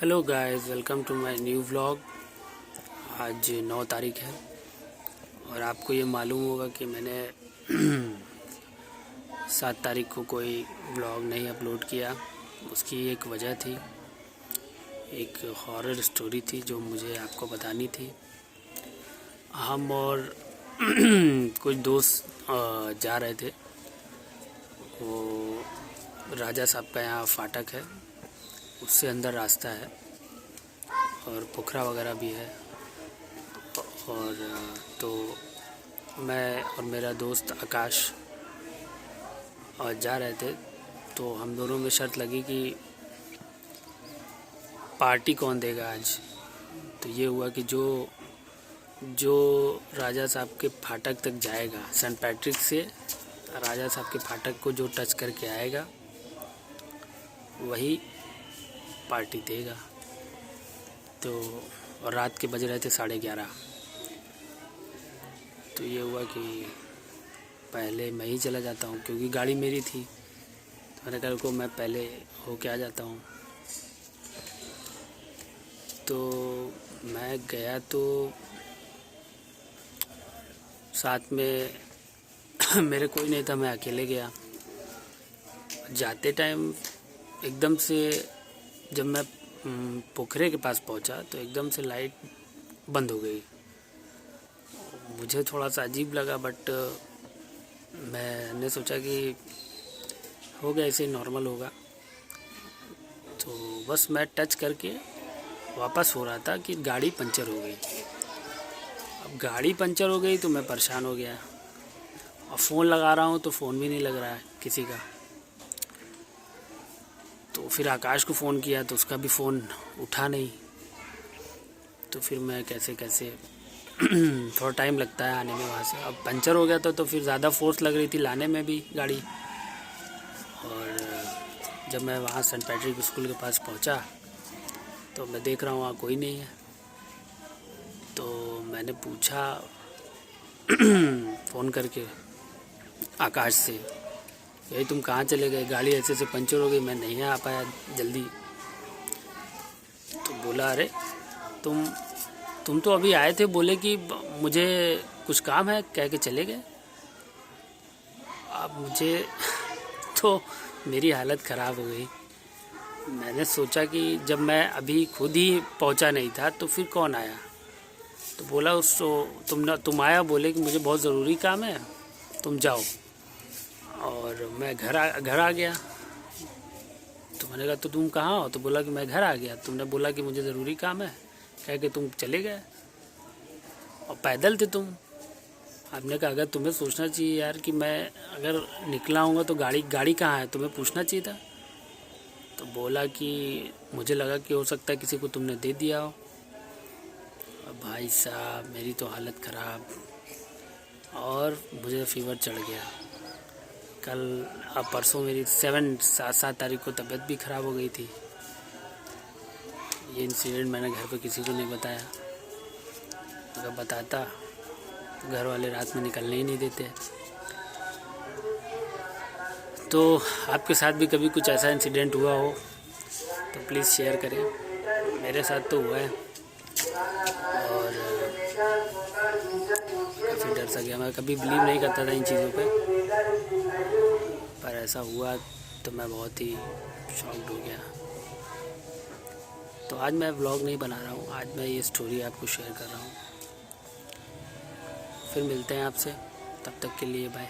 Hello guys, welcome to my new vlog. आज 9 तारीख है और आपको ये मालूम होगा कि मैंने 7 तारीख को कोई व्लॉग नहीं अपलोड किया। उसकी एक वजह थी, एक हॉरर स्टोरी थी जो मुझे आपको बतानी थी। हम और कुछ दोस्त जा रहे थे। वो राजा साहब का यहाँ फाटक है, उससे अंदर रास्ता है और पोखरा वगैरह भी है। और तो मैं और मेरा दोस्त आकाश और जा रहे थे, तो हम दोनों में शर्त लगी कि पार्टी कौन देगा आज। तो ये हुआ कि जो राजा साहब के फाटक तक जाएगा, सेंट पैट्रिक से राजा साहब के फाटक को जो टच करके आएगा वही पार्टी देगा। तो और रात के बज रहे थे 11:30। तो ये हुआ कि पहले मैं ही चला जाता हूँ, क्योंकि गाड़ी मेरी थी। तो मैंने कहा को मैं पहले होके आ जाता हूँ। तो मैं गया तो साथ में मेरे कोई नहीं था, मैं अकेले गया। जाते टाइम एकदम से जब मैं पोखरे के पास पहुंचा तो एकदम से लाइट बंद हो गई। मुझे थोड़ा सा अजीब लगा, बट मैंने सोचा कि हो गया, ऐसे ही नॉर्मल होगा। तो बस मैं टच करके वापस हो रहा था कि गाड़ी पंचर हो गई। अब गाड़ी पंचर हो गई तो मैं परेशान हो गया। और फ़ोन लगा रहा हूँ तो फ़ोन भी नहीं लग रहा है किसी का। तो फिर आकाश को फ़ोन किया तो उसका भी फ़ोन उठा नहीं। तो फिर मैं कैसे थोड़ा टाइम लगता है आने में वहाँ से। अब पंचर हो गया था तो फिर ज़्यादा फोर्स लग रही थी लाने में भी गाड़ी। और जब मैं वहाँ सेंट पैट्रिक स्कूल के पास पहुँचा तो मैं देख रहा हूँ वहाँ कोई नहीं है। तो मैंने पूछा फ़ोन करके आकाश से, यही तुम कहाँ चले गए, गाड़ी ऐसे पंचर हो गई, मैं नहीं आ पाया जल्दी। तो बोला अरे तुम तो अभी आए थे, बोले कि मुझे कुछ काम है, कह के चले गए। अब मुझे तो मेरी हालत ख़राब हो गई। मैंने सोचा कि जब मैं अभी खुद ही पहुंचा नहीं था तो फिर कौन आया। तो बोला तुम आया, बोले कि मुझे बहुत ज़रूरी काम है, तुम जाओ। और मैं घर आ गया। तो मैंने कहा तो तुम कहाँ हो। तो बोला कि मैं घर आ गया, तुमने बोला कि मुझे ज़रूरी काम है, कह के तुम चले गए और पैदल थे तुम। आपने कहा अगर तुम्हें सोचना चाहिए यार कि मैं अगर निकला हूँगा तो गाड़ी कहाँ है, तुम्हें पूछना चाहिए था। तो बोला कि मुझे लगा कि हो सकता है किसी को तुमने दे दिया हो। अब भाई साहब मेरी तो हालत ख़राब, और मुझे फीवर चढ़ गया। कल परसों मेरी 7 तारीख को तबीयत भी ख़राब हो गई थी। ये इंसिडेंट मैंने घर पे किसी को नहीं बताया। अगर बताता तो घर वाले रात में निकलने ही नहीं देते। तो आपके साथ भी कभी कुछ ऐसा इंसिडेंट हुआ हो तो प्लीज़ शेयर करें। मेरे साथ तो हुआ है और काफ़ी डर सा गया। मैं कभी बिलीव नहीं करता था इन चीज़ों पे, पर ऐसा हुआ तो मैं बहुत ही शॉक्ड हो गया। तो आज मैं व्लॉग नहीं बना रहा हूँ, आज मैं ये स्टोरी आपको शेयर कर रहा हूँ। फिर मिलते हैं आपसे, तब तक के लिए बाय।